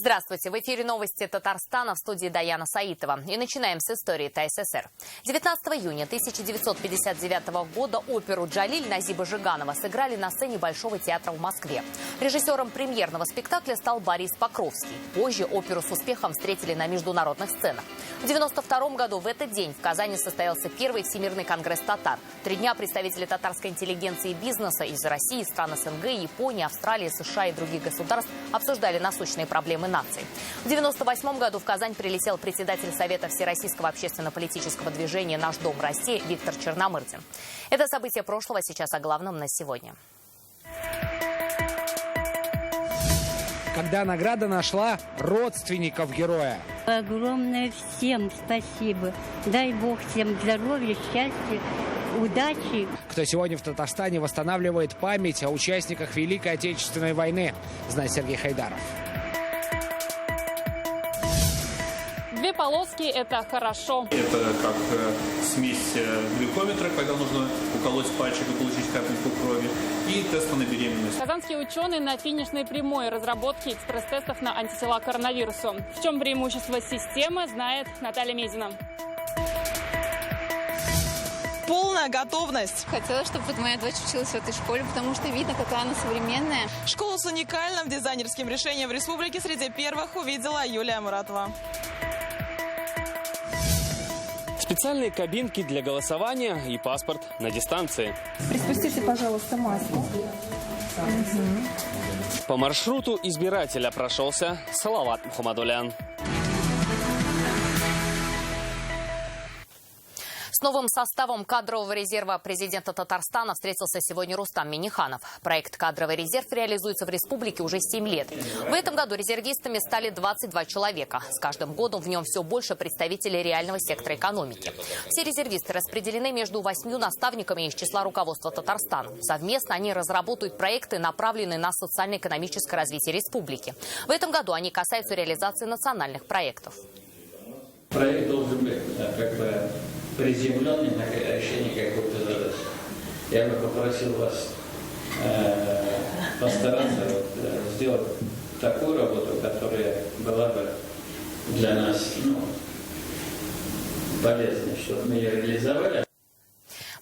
Здравствуйте! В эфире новости Татарстана, в студии Даяна Саитова. И начинаем с истории ТССР. 19 июня 1959 года оперу «Джалиль» Назиба Жиганова сыграли на сцене Большого театра в Москве. Режиссером премьерного спектакля стал Борис Покровский. Позже оперу с успехом встретили на международных сценах. В 1992 году в этот день в Казани состоялся первый Всемирный конгресс татар. 3 дня представители татарской интеллигенции и бизнеса из России, стран СНГ, Японии, Австралии, США и других государств обсуждали насущные проблемы наций. В 1998 году в Казань прилетел председатель Совета Всероссийского общественно-политического движения «Наш дом России» Виктор Черномырдин. Это события прошлого, сейчас о главном на сегодня. Когда награда нашла родственников героя. Огромное всем спасибо. Дай Бог всем здоровья, счастья, удачи. Кто сегодня в Татарстане восстанавливает память о участниках Великой Отечественной войны, знает Сергей Хайдаров. 2 полоски – это хорошо. Это как смесь глюкометра, когда нужно уколоть пальчик и получить капельку крови, и теста на беременность. Казанские ученые на финишной прямой разработки экспресс-тестов на антитела к коронавирусу. В чем преимущество системы, знает Наталья Мезина. Полная готовность. Хотела, чтобы моя дочь училась в этой школе, потому что видно, какая она современная. Школу с уникальным дизайнерским решением в республике среди первых увидела Юлия Муратова. Специальные кабинки для голосования и паспорт на дистанции. Приспустите, пожалуйста, маску. По маршруту избирателя прошелся Салават Мухаммадулян. С новым составом кадрового резерва президента Татарстана встретился сегодня Рустам Минниханов. Проект «Кадровый резерв» реализуется в республике уже 7 лет. В этом году резервистами стали 22 человека. С каждым годом в нем все больше представителей реального сектора экономики. Все резервисты распределены между 8 наставниками из числа руководства Татарстана. Совместно они разработают проекты, направленные на социально-экономическое развитие республики. В этом году они касаются реализации национальных проектов. Проект должен быть приземленный на решение какой-то задачи. Я бы попросил вас постараться сделать такую работу, которая была бы для нас полезной, чтобы мы ее реализовали.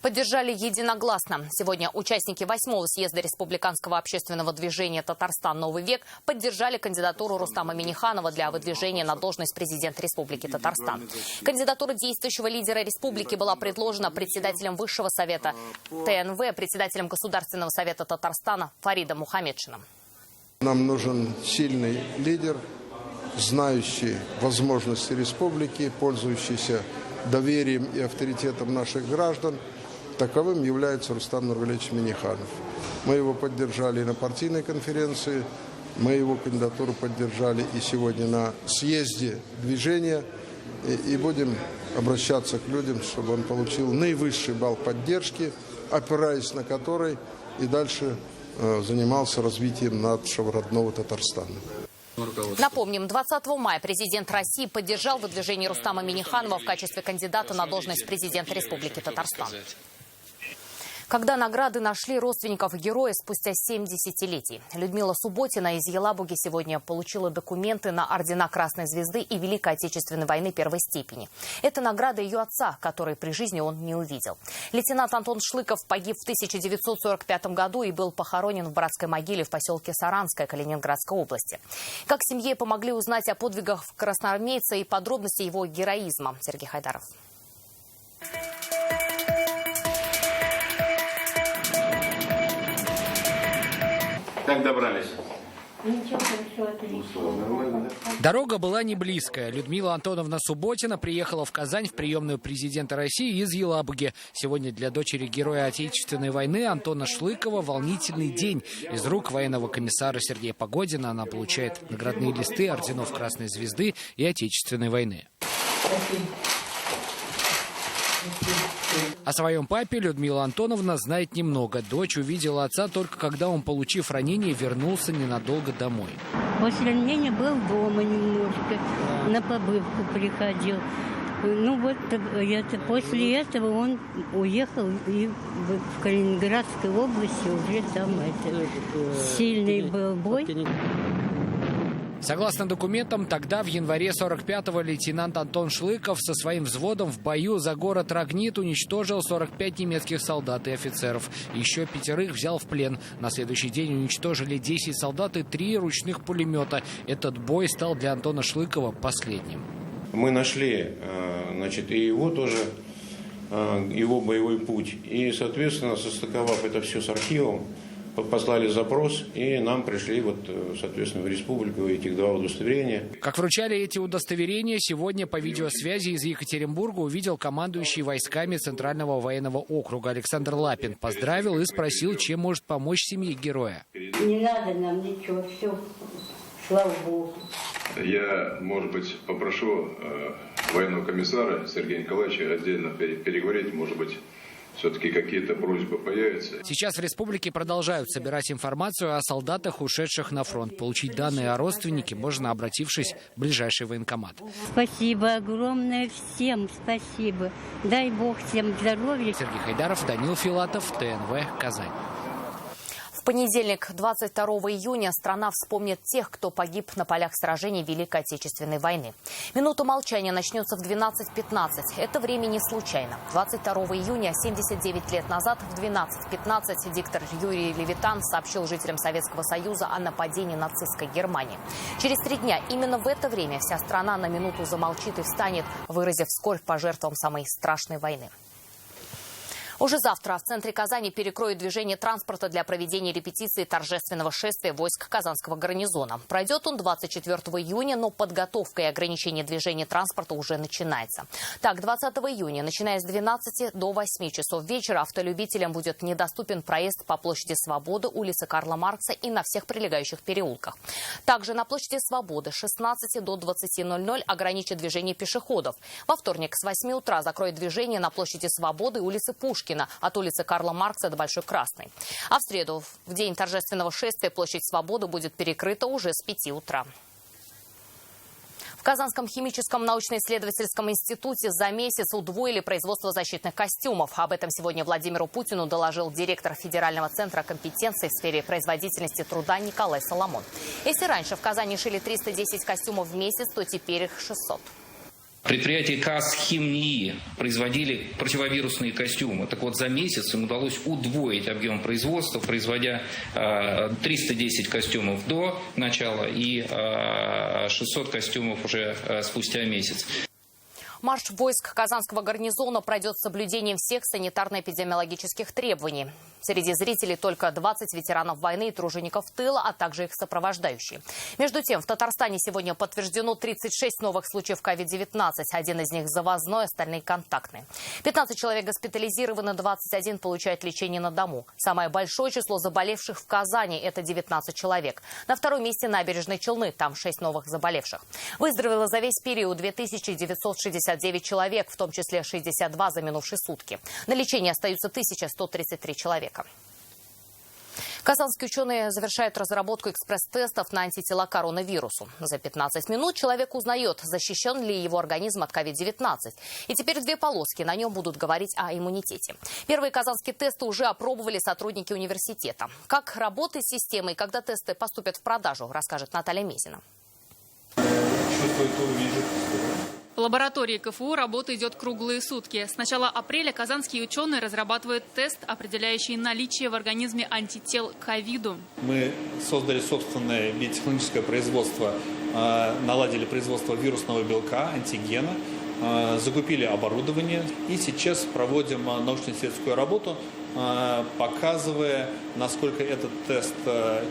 Поддержали единогласно. Сегодня участники 8-го съезда Республиканского общественного движения «Татарстан. Новый век» поддержали кандидатуру Рустама Минниханова для выдвижения на должность президента Республики Татарстан. Кандидатура действующего лидера республики была предложена председателем Высшего совета ТНВ, председателем Государственного совета Татарстана Фаридом Мухамедшиным. Нам нужен сильный лидер, знающий возможности республики, пользующийся доверием и авторитетом наших граждан. Таковым является Рустам Нургалиевич Минниханов. Мы его поддержали на партийной конференции, мы его кандидатуру поддержали и сегодня на съезде движения. И будем обращаться к людям, чтобы он получил наивысший балл поддержки, опираясь на который и дальше занимался развитием нашего родного Татарстана. Напомним, 20 мая президент России поддержал выдвижение Рустама Минниханова в качестве кандидата на должность президента Республики Татарстан. Когда награды нашли родственников героя спустя 7 десятилетий. Людмила Субботина из Елабуги сегодня получила документы на ордена Красной Звезды и Великой Отечественной войны первой степени. Это награда ее отца, которой при жизни он не увидел. Лейтенант Антон Шлыков погиб в 1945 году и был похоронен в братской могиле в поселке Саранское Калининградской области. Как семье помогли узнать о подвигах красноармейца и подробности его героизма, Сергей Хайдаров. Как добрались? Дорога была не близкая. Людмила Антоновна Субботина приехала в Казань в приемную президента России из Елабуги. Сегодня для дочери героя Отечественной войны Антона Шлыкова волнительный день. Из рук военного комиссара Сергея Погодина она получает наградные листы орденов Красной Звезды и Отечественной войны. О своем папе Людмила Антоновна знает немного. Дочь увидела отца только когда он, получив ранение, вернулся ненадолго домой. После ранения был дома немножко, на побывку приходил. Ну вот после этого он уехал и в Калининградской области уже там сильный был бой. Согласно документам, тогда в январе 45-го лейтенант Антон Шлыков со своим взводом в бою за город Рогнит уничтожил 45 немецких солдат и офицеров. Еще 5 взял в плен. На следующий день уничтожили 10 солдат и 3 ручных пулемета. Этот бой стал для Антона Шлыкова последним. Мы нашли, значит, и его тоже, его боевой путь. И, соответственно, состыковав это все с архивом, послали запрос, и нам пришли, соответственно, в республику этих 2 удостоверения. Как вручали эти удостоверения, сегодня по видеосвязи из Екатеринбурга увидел командующий войсками Центрального военного округа Александр Лапин. Поздравил и спросил, чем может помочь семье героя. Не надо нам ничего, все, слава Богу. Я, может быть, попрошу военного комиссара Сергея Николаевича отдельно переговорить, может быть, все-таки какие-то просьбы появятся. Сейчас в республике продолжают собирать информацию о солдатах, ушедших на фронт. Получить данные о родственнике можно, обратившись в ближайший военкомат. Спасибо огромное всем, спасибо. Дай Бог всем здоровья. Сергей Хайдаров, Данил Филатов, ТНВ, Казань. В понедельник, 22 июня, страна вспомнит тех, кто погиб на полях сражений Великой Отечественной войны. Минута молчания начнется в 12:15. Это время не случайно. 22 июня, 79 лет назад, в 12:15 диктор Юрий Левитан сообщил жителям Советского Союза о нападении нацистской Германии. Через 3 дня именно в это время вся страна на минуту замолчит и встанет, выразив скорбь по жертвам самой страшной войны. Уже завтра в центре Казани перекроют движение транспорта для проведения репетиции торжественного шествия войск Казанского гарнизона. Пройдет он 24 июня, но подготовка и ограничение движения транспорта уже начинается. Так, 20 июня, начиная с 12 до 8 часов вечера, автолюбителям будет недоступен проезд по площади Свободы, улице Карла Маркса и на всех прилегающих переулках. Также на площади Свободы с 16 до 20:00 ограничат движение пешеходов. Во вторник с 8 утра закроют движение на площади Свободы и улице Пушкина, от улицы Карла Маркса до Большой Красной. А в среду, в день торжественного шествия, площадь Свободы будет перекрыта уже с 5 утра. В Казанском химическом научно-исследовательском институте за месяц удвоили производство защитных костюмов. Об этом сегодня Владимиру Путину доложил директор Федерального центра компетенций в сфере производительности труда Николай Соломон. Если раньше в Казани шили 310 костюмов в месяц, то теперь их 600. Предприятия КАЗ «Химнии» производили противовирусные костюмы. Так вот, за месяц им удалось удвоить объем производства, производя 310 костюмов до начала и 600 костюмов уже спустя месяц. Марш войск Казанского гарнизона пройдет с соблюдением всех санитарно-эпидемиологических требований. Среди зрителей только 20 ветеранов войны и тружеников тыла, а также их сопровождающие. Между тем, в Татарстане сегодня подтверждено 36 новых случаев COVID-19. Один из них завозной, остальные контактные. 15 человек госпитализированы, 21 получают лечение на дому. Самое большое число заболевших в Казани – это 19 человек. На втором месте набережной Челны, там 6 новых заболевших. Выздоровело за весь период 2969 человек, в том числе 62 за минувшие сутки. На лечении остаются 1133 человека. Казанские ученые завершают разработку экспресс-тестов на антитела к коронавирусу. За 15 минут человек узнает, защищен ли его организм от COVID-19. И теперь 2 полоски, на нем будут говорить о иммунитете. Первые казанские тесты уже опробовали сотрудники университета. Как работает система и когда тесты поступят в продажу, расскажет Наталья Мезина. В лаборатории КФУ работа идет круглые сутки. С начала апреля казанские ученые разрабатывают тест, определяющий наличие в организме антител к ковиду. Мы создали собственное биотехнологическое производство, наладили производство вирусного белка, антигена, закупили оборудование и сейчас проводим научно-исследовательскую работу, показывая, насколько этот тест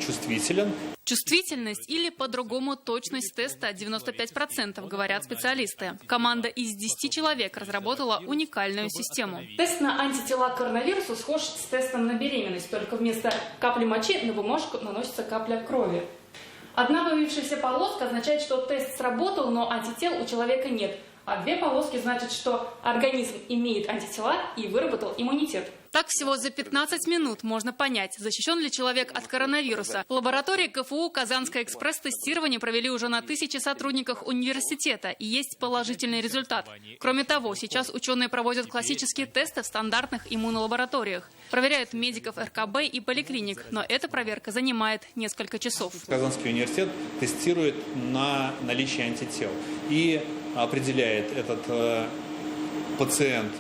чувствителен. Чувствительность или, по-другому, точность теста 95%, говорят специалисты. Команда из 10 человек разработала уникальную систему. Тест на антитела к коронавирусу схож с тестом на беременность, только вместо капли мочи на бумажку наносится капля крови. Одна появившаяся полоска означает, что тест сработал, но антител у человека нет. А 2 полоски значит, что организм имеет антитела и выработал иммунитет. Так всего за 15 минут можно понять, защищен ли человек от коронавируса. В лаборатории КФУ «Казанское экспресс-тестирование» провели уже на 1000 сотрудниках университета, и есть положительный результат. Кроме того, сейчас ученые проводят классические тесты в стандартных иммунолабораториях. Проверяют медиков РКБ и поликлиник, но эта проверка занимает несколько часов. Казанский университет тестирует на наличие антител и определяет, этот пациент,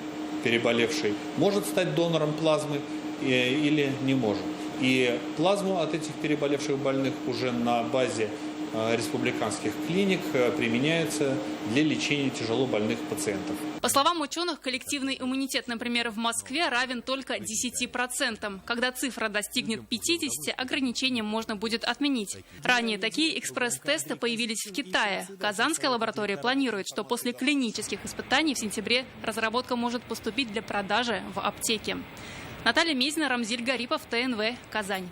переболевший, может стать донором плазмы или не может. И плазму от этих переболевших больных уже на базе республиканских клиник применяется для лечения тяжело больных пациентов. По словам ученых, коллективный иммунитет, например, в Москве равен только 10%. Когда цифра достигнет 50%, ограничения можно будет отменить. Ранее такие экспресс-тесты появились в Китае. Казанская лаборатория планирует, что после клинических испытаний в сентябре разработка может поступить для продажи в аптеке. Наталья Мезина, Рамзиль Гарипов, ТНВ, Казань.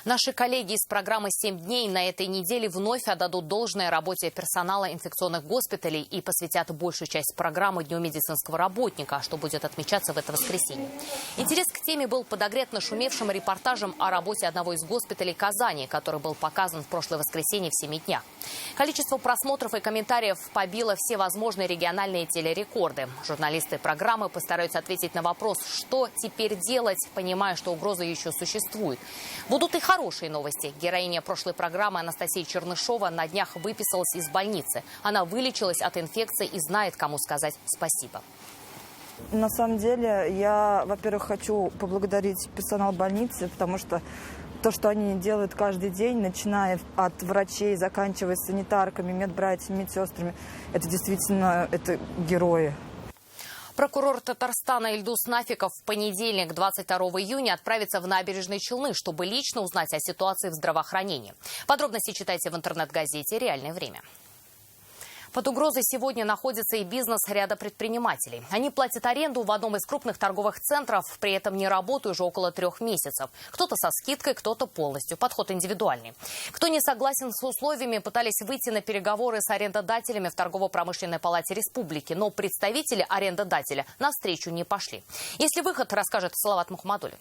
Наши коллеги из программы «7 дней» на этой неделе вновь отдадут должное работе персонала инфекционных госпиталей и посвятят большую часть программы Дню медицинского работника, что будет отмечаться в это воскресенье. Интерес к теме был подогрет нашумевшим репортажем о работе одного из госпиталей Казани, который был показан в прошлое воскресенье в 7 днях. Количество просмотров и комментариев побило все возможные региональные телерекорды. Журналисты программы постараются ответить на вопрос, что теперь делать, понимая, что угроза еще существует. Будут и хорошие новости. Героиня прошлой программы Анастасия Чернышова на днях выписалась из больницы. Она вылечилась от инфекции и знает, кому сказать спасибо. На самом деле, я, во-первых, хочу поблагодарить персонал больницы, потому что то, что они делают каждый день, начиная от врачей, заканчивая санитарками, медбратьями, медсестрами, это действительно герои. Прокурор Татарстана Ильдус Нафиков в понедельник, 22 июня, отправится в Набережные Челны, чтобы лично узнать о ситуации в здравоохранении. Подробности читайте в интернет-газете «Реальное время». Под угрозой сегодня находится и бизнес ряда предпринимателей. Они платят аренду в одном из крупных торговых центров, при этом не работают уже около 3 месяцев. Кто-то со скидкой, кто-то полностью. Подход индивидуальный. Кто не согласен с условиями, пытались выйти на переговоры с арендодателями в Торгово-промышленной палате республики. Но представители арендодателя навстречу не пошли. Если выход, расскажет Салават Мухаммадуллин.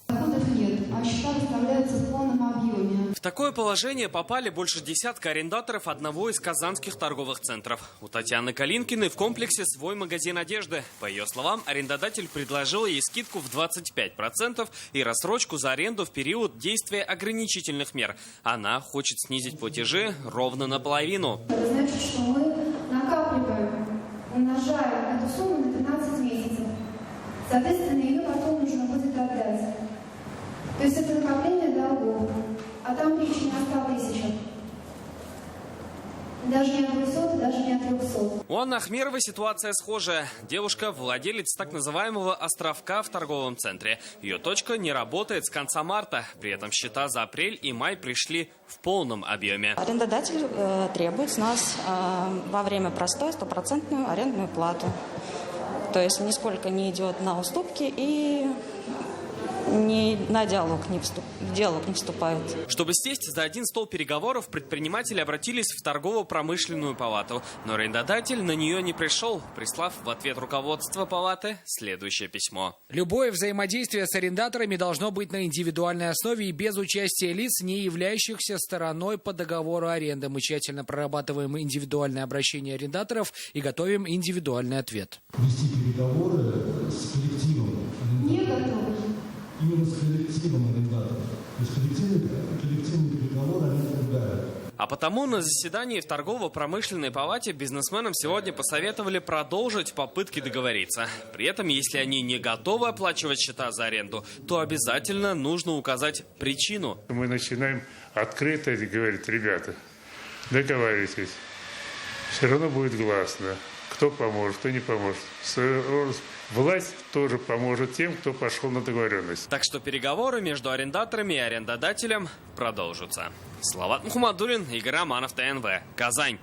Доходов нет, а счета выставляются в полном объеме. В такое положение попали больше десятка арендаторов одного из казанских торговых центров. У Татьяны Калинкиной в комплексе свой магазин одежды. По ее словам, арендодатель предложил ей скидку в 25% и рассрочку за аренду в период действия ограничительных мер. Она хочет снизить платежи ровно наполовину. Это значит, что мы накапливаем, умножаем эту сумму на 15 месяцев. Соответственно, ее потом нужно будет отдать. То есть это накопление долгов. А там речь не о 100 тысячах. Даже не о 200, даже не о 300. У Анны Ахмеровой ситуация схожая. Девушка – владелец так называемого островка в торговом центре. Ее точка не работает с конца марта. При этом счета за апрель и май пришли в полном объеме. Арендодатель требует с нас во время простоя 100% арендную плату. То есть нисколько не идет на уступки и на диалог не вступают. Чтобы сесть за один стол переговоров, предприниматели обратились в торгово-промышленную палату. Но арендодатель на нее не пришел, прислав в ответ руководства палаты следующее письмо. Любое взаимодействие с арендаторами должно быть на индивидуальной основе и без участия лиц, не являющихся стороной по договору аренды. Мы тщательно прорабатываем индивидуальное обращение арендаторов и готовим индивидуальный ответ. Вести переговоры с коллективом. Не готовы. Именно с коллективом арендаторов. То есть коллективные переговоры они другая. А потому на заседании в торгово-промышленной палате бизнесменам сегодня посоветовали продолжить попытки договориться. При этом, если они не готовы оплачивать счета за аренду, то обязательно нужно указать причину. Мы начинаем открыто говорить: ребята, договаривайтесь. Все равно будет гласно. Кто поможет, кто не поможет. Власть тоже поможет тем, кто пошел на договоренность. Так что переговоры между арендаторами и арендодателем продолжатся. Салават Мухаммадуллин, Игорь Романов, ТНВ, Казань.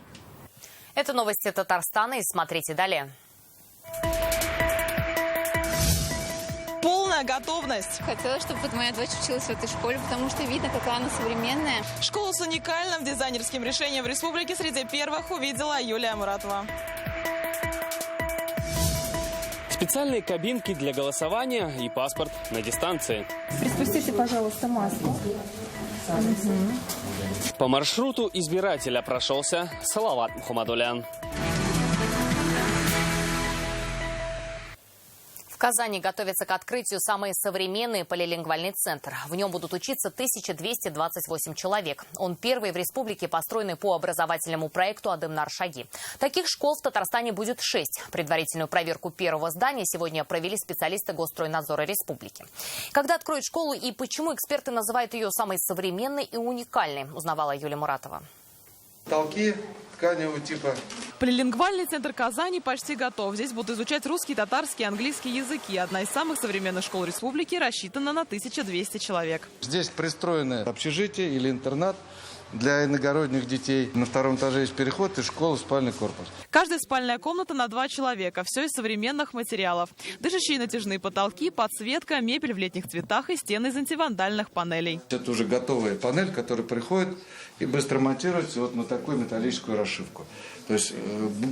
Это новости Татарстана, и смотрите далее. Полная готовность. Хотела, чтобы моя дочь училась в этой школе, потому что видно, какая она современная. Школу с уникальным дизайнерским решением в республике среди первых увидела Юлия Муратова. Специальные кабинки для голосования и паспорт на дистанции. Приспустите, пожалуйста, маску. По маршруту избирателя прошелся Салават Мухаммадулян. В Казани готовится к открытию самый современный полилингвальный центр. В нем будут учиться 1228 человек. Он первый в республике, построенный по образовательному проекту «Адым-нар-Шаги». Таких школ в Татарстане будет 6. Предварительную проверку первого здания сегодня провели специалисты Госстройнадзора республики. Когда откроют школу и почему эксперты называют ее самой современной и уникальной, узнавала Юлия Муратова. Потолки тканевого типа. Полилингвальный центр Казани почти готов. Здесь будут изучать русский, татарский и английский языки. Одна из самых современных школ республики рассчитана на 1200 человек. Здесь пристроено общежитие или интернат для иногородних детей. На втором этаже есть переход из школы в спальный корпус. Каждая спальная комната на 2 человека. Все из современных материалов. Дышащие натяжные потолки, подсветка, мебель в летних цветах и стены из антивандальных панелей. Это уже готовая панель, которая приходит и быстро монтируется вот на такую металлическую расшивку. То есть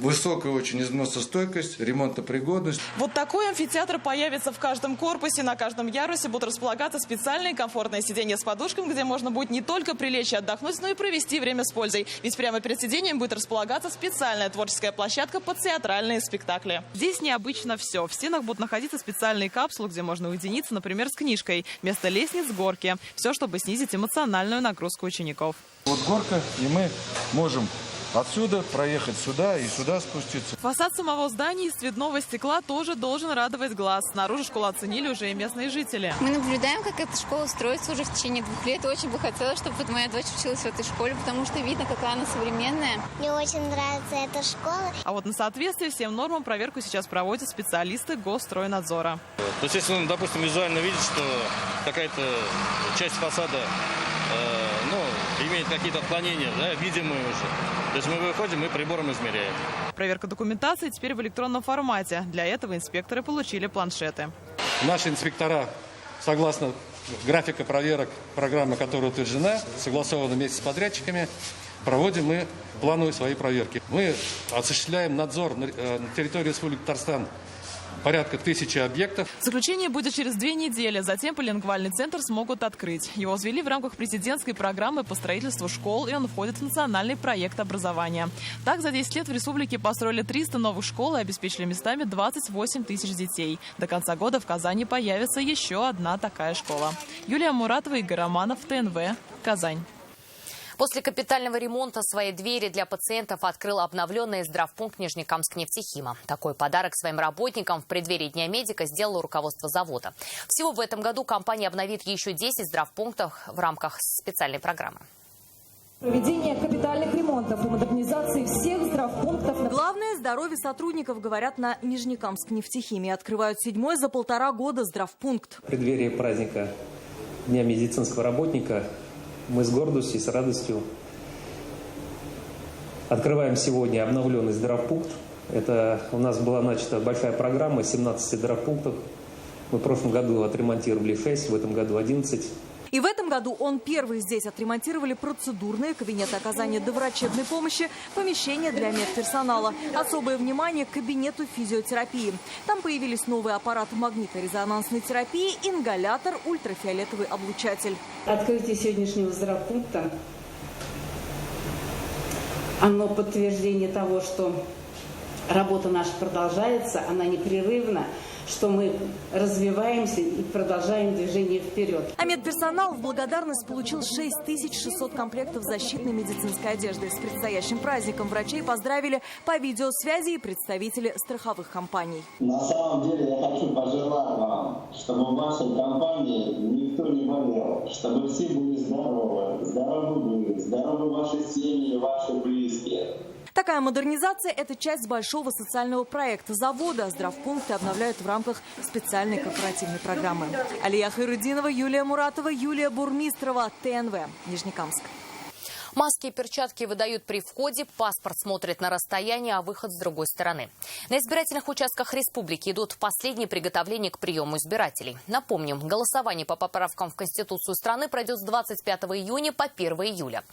высокая очень износостойкость, ремонтопригодность. Вот такой амфитеатр появится в каждом корпусе. На каждом ярусе будут располагаться специальные комфортные сиденья с подушками, где можно будет не только прилечь и отдохнуть, но и провести время с пользой. Ведь прямо перед сиденьем будет располагаться специальная творческая площадка под театральные спектакли. Здесь необычно все. В стенах будут находиться специальные капсулы, где можно уединиться, например, с книжкой. Вместо лестниц – горки. Все, чтобы снизить эмоциональную нагрузку учеников. Вот горка, и мы можем отсюда проехать сюда и сюда спуститься. Фасад самого здания из цветного стекла тоже должен радовать глаз. Снаружи школу оценили уже и местные жители. Мы наблюдаем, как эта школа строится уже в течение 2 лет. Очень бы хотелось, чтобы моя дочь училась в этой школе, потому что видно, какая она современная. Мне очень нравится эта школа. А вот на соответствие всем нормам проверку сейчас проводят специалисты Госстройнадзора. То есть, если он, допустим, визуально видит, что какая-то часть фасада имеет какие-то отклонения, да, видимые уже. То есть мы выходим и прибором измеряем. Проверка документации теперь в электронном формате. Для этого инспекторы получили планшеты. Наши инспектора, согласно графика проверок, программа, которая утверждена, согласована вместе с подрядчиками, проводим мы плановые свои проверки. Мы осуществляем надзор на территории Республики Татарстан. Порядка 1000 объектов. Заключение будет через 2 недели. Затем полилингвальный центр смогут открыть. Его возвели в рамках президентской программы по строительству школ, и он входит в национальный проект образования. Так, за 10 лет в республике построили 300 новых школ и обеспечили местами 28 тысяч детей. До конца года в Казани появится еще одна такая школа. Юлия Муратова, Игорь Романов, ТНВ, Казань. После капитального ремонта свои двери для пациентов открыл обновленный здравпункт Нижнекамск-Нефтехима. Такой подарок своим работникам в преддверии Дня медика сделало руководство завода. Всего в этом году компания обновит еще 10 здравпунктов в рамках специальной программы. Проведение капитальных ремонтов и модернизации всех здравпунктов. Главное – здоровье сотрудников, говорят на Нижнекамск-Нефтехиме. Открывают 7-й за 1,5 года здравпункт. В преддверии праздника Дня медицинского работника мы с гордостью и с радостью открываем сегодня обновленный здравпункт. Это у нас была начата большая программа, 17 здравпунктов. Мы в прошлом году отремонтировали 6, в этом году 11. И в этом году он первый. Здесь отремонтировали процедурные, кабинеты оказания доврачебной помощи, помещения для медперсонала. Особое внимание к кабинету физиотерапии. Там появились новые аппараты магниторезонансной терапии, ингалятор, ультрафиолетовый облучатель. Открытие сегодняшнего здравпункта, оно подтверждение того, что работа наша продолжается, она непрерывна, что мы развиваемся и продолжаем движение вперед. А медперсонал в благодарность получил 6600 комплектов защитной медицинской одежды. С предстоящим праздником врачей поздравили по видеосвязи и представители страховых компаний. На самом деле я хочу пожелать вам, чтобы в вашей компании никто не болел, чтобы все были здоровы, здоровы ваши семьи, ваши близкие. Такая модернизация – это часть большого социального проекта завода. Здравпункты обновляют в рамках специальной корпоративной программы. Алия Хайрудинова, Юлия Муратова, Юлия Бурмистрова, ТНВ, Нижнекамск. Маски и перчатки выдают при входе, паспорт смотрит на расстояние, а выход с другой стороны. На избирательных участках республики идут последние приготовления к приему избирателей. Напомним, голосование по поправкам в Конституцию страны пройдет с 25 июня по 1 июля.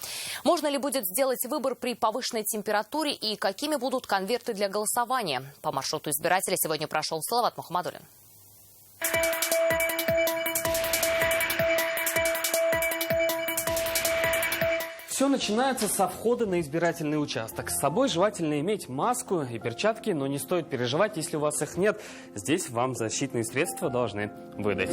Можно ли будет сделать выбор при повышенной температуре и какими будут конверты для голосования? По маршруту избирателя сегодня прошел Салават Мухаммадуллин. Все начинается со входа на избирательный участок. С собой желательно иметь маску и перчатки, но не стоит переживать, если у вас их нет. Здесь вам защитные средства должны выдать.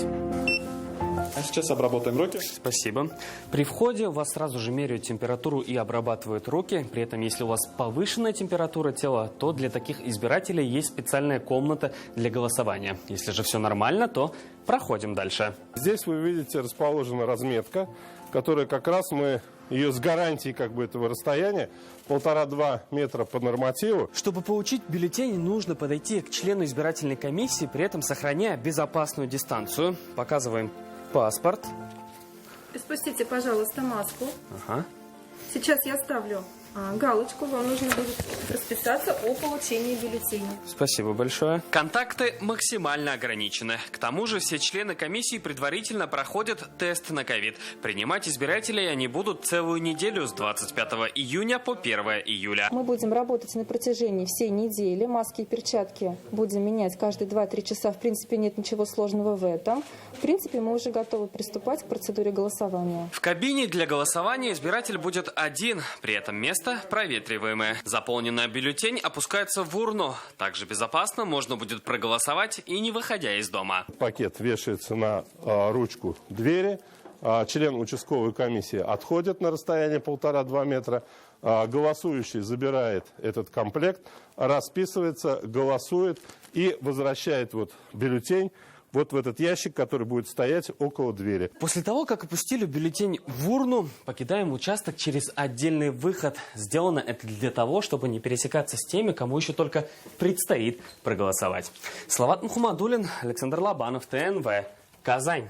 А сейчас обработаем руки. Спасибо. При входе у вас сразу же меряют температуру и обрабатывают руки. При этом, если у вас повышенная температура тела, то для таких избирателей есть специальная комната для голосования. Если же все нормально, то проходим дальше. Здесь вы видите расположена разметка, которая как раз мы ее с гарантией этого расстояния 1,5-2 метра по нормативу. Чтобы получить бюллетень, нужно подойти к члену избирательной комиссии, при этом сохраняя безопасную дистанцию. Показываем паспорт. Спустите, пожалуйста, маску. Ага. Сейчас я ставлю галочку. Вам нужно будет расписаться о получении бюллетеня. Спасибо большое. Контакты максимально ограничены. К тому же все члены комиссии предварительно проходят тест на ковид. Принимать избирателей они будут целую неделю с 25 июня по 1 июля. Мы будем работать на протяжении всей недели. Маски и перчатки будем менять каждые 2-3 часа. В принципе, нет ничего сложного в этом. В принципе, мы уже готовы приступать к процедуре голосования. В кабине для голосования избиратель будет один. При этом место проветриваемое. Заполненный бюллетень опускается в урну. Также безопасно можно будет проголосовать и не выходя из дома. Пакет вешается на ручку двери. Член участковой комиссии отходит на расстояние 1,5-2 метра. Голосующий забирает этот комплект, расписывается, голосует и возвращает бюллетень в этот ящик, который будет стоять около двери. После того, как опустили бюллетень в урну, покидаем участок через отдельный выход. Сделано это для того, чтобы не пересекаться с теми, кому еще только предстоит проголосовать. Салават Мухаммадуллин, Александр Лобанов, ТНВ, Казань.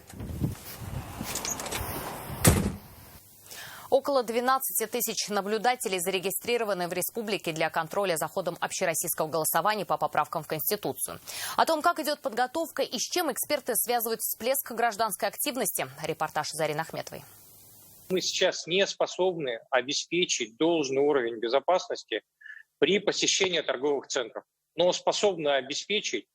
Около 12 тысяч наблюдателей зарегистрированы в республике для контроля за ходом общероссийского голосования по поправкам в Конституцию. О том, как идет подготовка и с чем эксперты связывают всплеск гражданской активности, репортаж Зарины Ахметовой. Мы сейчас не способны обеспечить должный уровень безопасности при посещении торговых центров, но способны обеспечить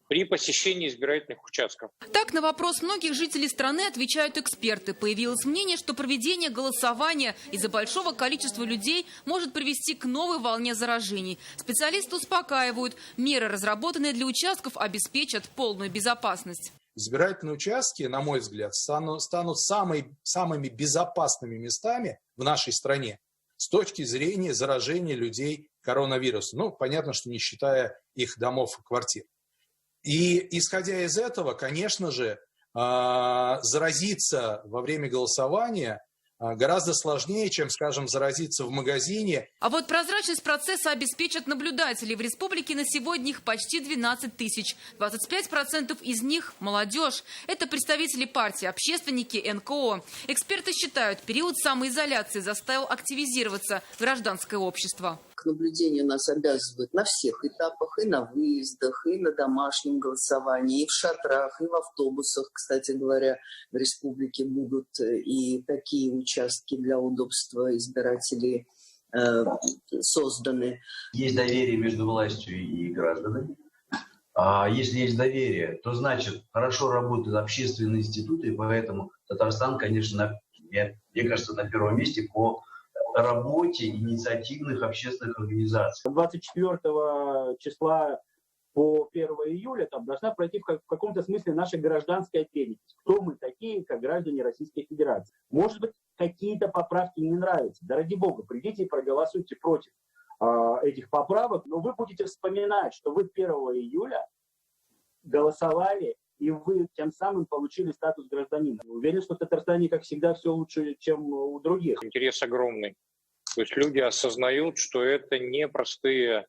при посещении избирательных участков. Так на вопрос многих жителей страны отвечают эксперты. Появилось мнение, что проведение голосования из-за большого количества людей может привести к новой волне заражений. Специалисты успокаивают, меры, разработанные для участков, обеспечат полную безопасность. Избирательные участки, на мой взгляд, станут самыми безопасными местами в нашей стране с точки зрения заражения людей коронавирусом. Понятно, что не считая их домов и квартир. И исходя из этого, конечно же, заразиться во время голосования гораздо сложнее, чем, скажем, заразиться в магазине. А вот прозрачность процесса обеспечат наблюдатели. В республике на сегодня их почти 12 тысяч. 25% из них – молодежь. Это представители партии, общественники, НКО. Эксперты считают, период самоизоляции заставил активизироваться гражданское общество. К наблюдению нас обязывают на всех этапах, и на выездах, и на домашнем голосовании, и в шатрах, и в автобусах. Кстати говоря, в республике будут и такие участки для удобства избирателей созданы. Есть доверие между властью и гражданами. А если есть доверие, то значит хорошо работают общественные институты, и поэтому Татарстан, конечно, мне кажется, на первом месте по работе инициативных общественных организаций. 24 числа по 1 июля там должна пройти в каком-то смысле наша гражданская деятельность. Кто мы такие, как граждане Российской Федерации? Может быть, какие-то поправки не нравятся. Да ради бога, придите и проголосуйте против этих поправок, но вы будете вспоминать, что вы 1 июля голосовали, и вы тем самым получили статус гражданина. Уверен, что в Татарстане, как всегда, все лучше, чем у других. Интерес огромный. То есть люди осознают, что это не простые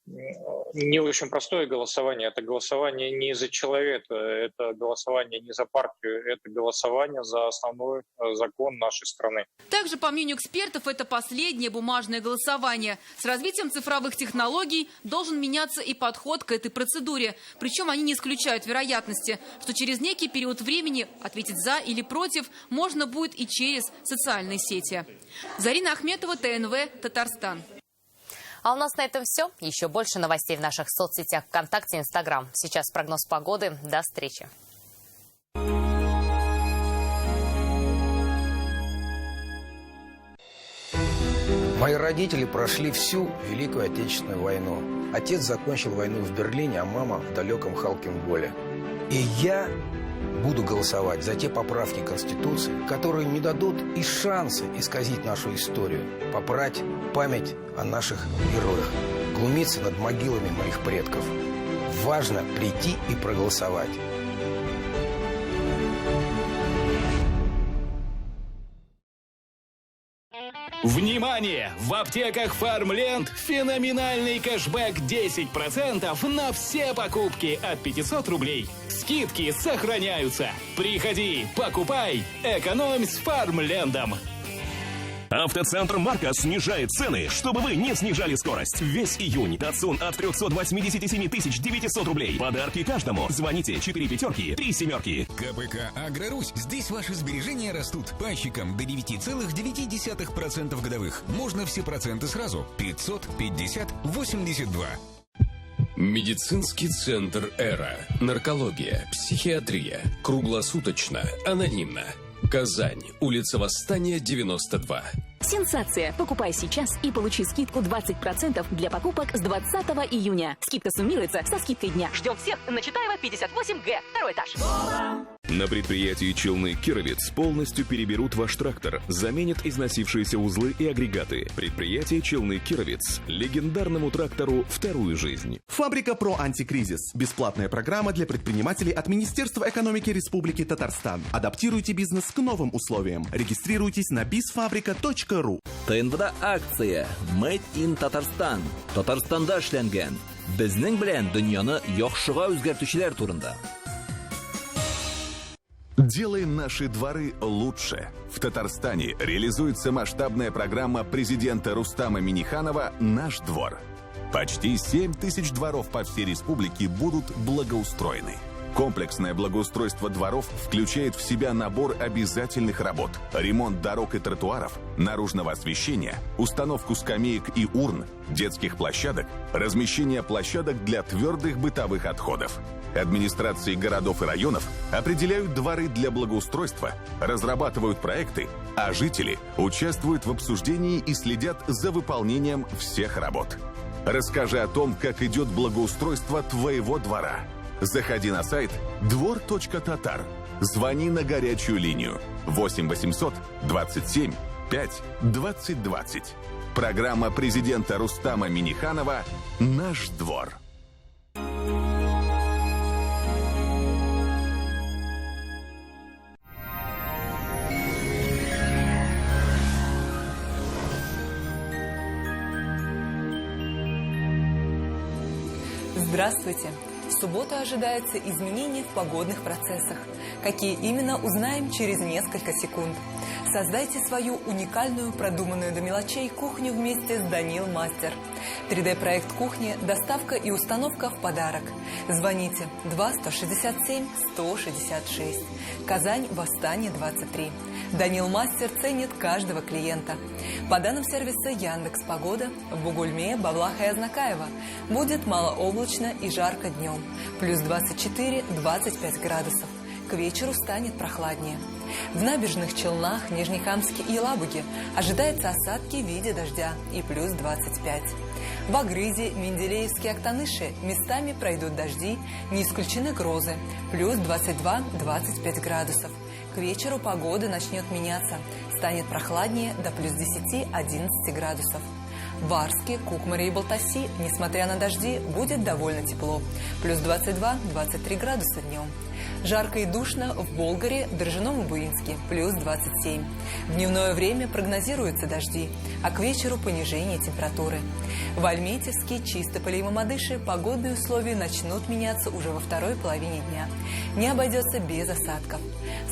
не очень простое голосование. Это голосование не за человека, это голосование не за партию, это голосование за основной закон нашей страны. Также, по мнению экспертов, это последнее бумажное голосование. С развитием цифровых технологий должен меняться и подход к этой процедуре. Причем они не исключают вероятности, что через некий период времени ответить «за» или «против» можно будет и через социальные сети. Зарина Ахметова, ТНВ, Татарстан. А у нас на этом все. Еще больше новостей в наших соцсетях ВКонтакте, Инстаграм. Сейчас прогноз погоды. До встречи. Мои родители прошли всю Великую Отечественную войну. Отец закончил войну в Берлине, а мама в далеком Халкинголе. И я буду голосовать за те поправки Конституции, которые не дадут и шанса исказить нашу историю, попрать память о наших героях, глумиться над могилами моих предков. Важно прийти и проголосовать. Внимание! В аптеках Фармленд феноменальный кэшбэк 10% на все покупки от 500 рублей. Скидки сохраняются. Приходи, покупай, экономь с Фармлендом. Автоцентр «Марка» снижает цены, чтобы вы не снижали скорость. Весь июнь Datsun от 387 900 рублей. Подарки каждому. Звоните 4 пятерки, 3 семерки. КПК «Агрорусь». Здесь ваши сбережения растут пайщиком до 9,9% годовых. Можно все проценты сразу. 550-82. Медицинский центр «Эра». Наркология, психиатрия. Круглосуточно, анонимно. Казань, улица Восстания, 92. Сенсация! Покупай сейчас и получи скидку 20% для покупок с 20 июня. Скидка суммируется со скидкой дня. Ждем всех на Читаева, 58Г, второй этаж. На предприятии «Челны Кировец» полностью переберут ваш трактор, заменят износившиеся узлы и агрегаты. Предприятие «Челны Кировец» легендарному трактору вторую жизнь. Фабрика «Про Антикризис». Бесплатная программа для предпринимателей от Министерства экономики Республики Татарстан. Адаптируйте бизнес к новым условиям. Регистрируйтесь на bizfabrika.ru. ТНВда акция Made in Татарстан. Татарстанда эшләнгән. Безнең белән дөньяны яхшыга үзгәртүчеләр турында. Делаем наши дворы лучше. В Татарстане реализуется масштабная программа президента Рустама Минниханова «Наш двор». Почти 7 тысяч дворов по всей республике будут благоустроены. Комплексное благоустройство дворов включает в себя набор обязательных работ: ремонт дорог и тротуаров, наружного освещения, установку скамеек и урн, детских площадок, размещение площадок для твердых бытовых отходов. Администрации городов и районов определяют дворы для благоустройства, разрабатывают проекты, а жители участвуют в обсуждении и следят за выполнением всех работ. Расскажи о том, как идет благоустройство твоего двора. Заходи на сайт двор.татар. Звони на горячую линию 8 800 27 5 20 20. Программа президента Рустама Минниханова «Наш двор». Здравствуйте! В субботу ожидается изменение в погодных процессах. Какие именно, узнаем через несколько секунд. Создайте свою уникальную, продуманную до мелочей кухню вместе с Данил Мастер. 3D-проект кухни, доставка и установка в подарок. Звоните 2-167-166. Казань, Восстание, 23. Данил Мастер ценит каждого клиента. По данным сервиса Яндекс.Погода, в Бугульме, Бавлах и Азнакаево будет малооблачно и жарко днем. Плюс 24-25 градусов. К вечеру станет прохладнее. В Набережных Челнах, Нижнекамске и Елабуге ожидаются осадки в виде дождя и плюс 25. В Агрызе, Менделеевске, Актаныше местами пройдут дожди, не исключены грозы, плюс 22-25 градусов. К вечеру погода начнет меняться, станет прохладнее до плюс 10-11 градусов. В Арске, Кукмаре и Балтаси, несмотря на дожди, будет довольно тепло, плюс 22-23 градуса днем. Жарко и душно в Болгаре, Дрожжином и Буинске плюс 27. В дневное время прогнозируются дожди, а к вечеру понижение температуры. В Альметьевске, Чистополе и Мамадыше погодные условия начнут меняться уже во второй половине дня. Не обойдется без осадков.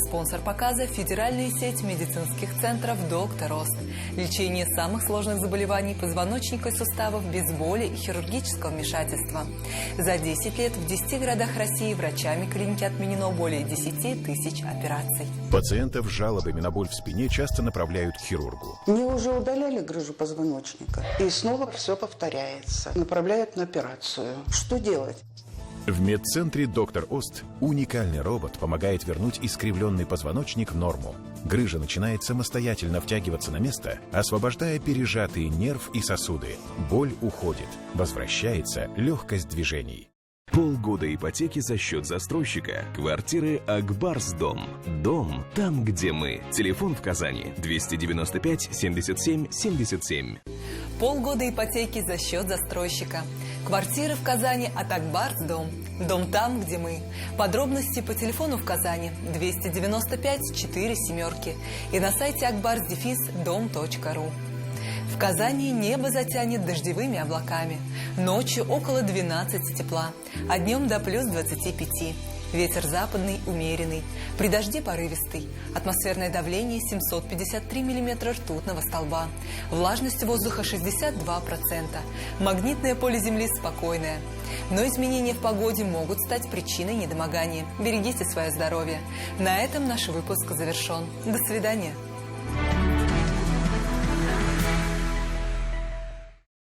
Спонсор показа – федеральная сеть медицинских центров «Доктор Ост». Лечение самых сложных заболеваний позвоночника и суставов без боли и хирургического вмешательства. За 10 лет в 10 городах России врачами клиники отменено более 10 тысяч операций. Пациентов с жалобами на боль в спине часто направляют к хирургу. Мне уже удаляли грыжу позвоночника, и снова все повторяется. Направляют на операцию. Что делать? В медцентре «Доктор Ост» уникальный робот помогает вернуть искривленный позвоночник в норму. Грыжа начинает самостоятельно втягиваться на место, освобождая пережатые нерв и сосуды. Боль уходит, возвращается легкость движений. Полгода ипотеки за счет застройщика. Квартиры Акбарсдом. Дом там, где мы. Телефон в Казани 295 77 77. Полгода ипотеки за счет застройщика. Квартиры в Казани от Акбарсдом. Дом там, где мы. Подробности по телефону в Казани 295 4 семерки и на сайте akbars-dom.ru. В Казани небо затянет дождевыми облаками. Ночью около 12 тепла, а днем до плюс 25. Ветер западный умеренный. При дожде порывистый. Атмосферное давление 753 миллиметра ртутного столба. Влажность воздуха 62%. Магнитное поле Земли спокойное. Но изменения в погоде могут стать причиной недомогания. Берегите свое здоровье. На этом наш выпуск завершен. До свидания.